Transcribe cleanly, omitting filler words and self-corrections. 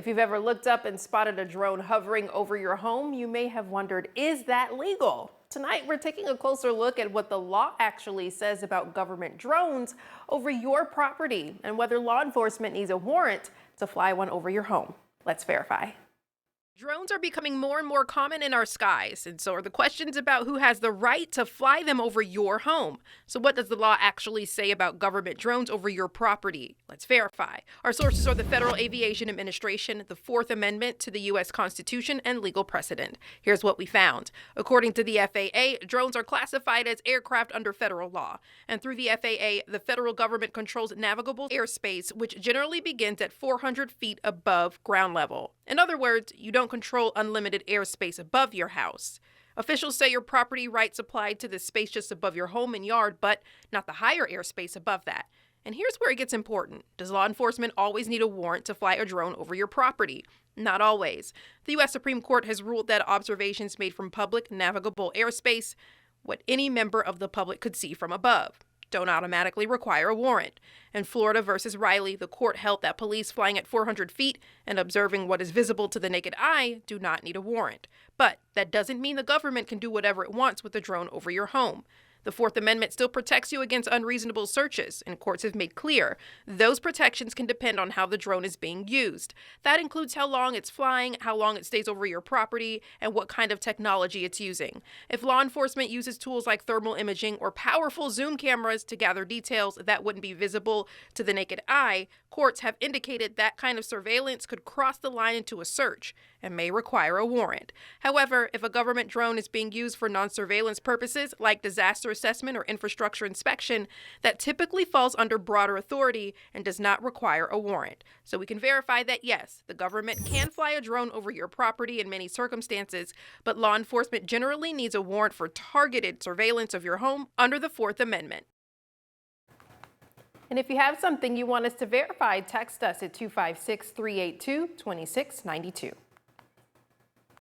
If you've ever looked up and spotted a drone hovering over your home, you may have wondered, is that legal? Tonight, we're taking a closer look at what the law actually says about government drones over your property and whether law enforcement needs a warrant to fly one over your home. Let's verify. Drones are becoming more and more common in our skies, and so are the questions about who has the right to fly them over your home. So what does the law actually say about government drones over your property? Let's verify. Our sources are the Federal Aviation Administration, the Fourth Amendment to the U.S. Constitution, and legal precedent. Here's what we found. According to the FAA, drones are classified as aircraft under federal law. And through the FAA, the federal government controls navigable airspace, which generally begins at 400 feet above ground level. In other words, you don't control unlimited airspace above your house. Officials say your property rights apply to the space just above your home and yard, but not the higher airspace above that. And here's where it gets important. Does law enforcement always need a warrant to fly a drone over your property? Not always. The U.S. Supreme Court has ruled that observations made from public navigable airspace, what any member of the public could see from above, don't automatically require a warrant. In Florida versus Riley, the court held that police flying at 400 feet and observing what is visible to the naked eye do not need a warrant. But that doesn't mean the government can do whatever it wants with a drone over your home. The Fourth Amendment still protects you against unreasonable searches, and courts have made clear those protections can depend on how the drone is being used. That includes how long it's flying, how long it stays over your property, and what kind of technology it's using. If law enforcement uses tools like thermal imaging or powerful zoom cameras to gather details that wouldn't be visible to the naked eye, courts have indicated that kind of surveillance could cross the line into a search and may require a warrant. However, if a government drone is being used for non-surveillance purposes like disaster assessment or infrastructure inspection, that typically falls under broader authority and does not require a warrant. So we can verify that yes, the government can fly a drone over your property in many circumstances, but law enforcement generally needs a warrant for targeted surveillance of your home under the Fourth Amendment. And if you have something you want us to verify, text us at 256-382-2692.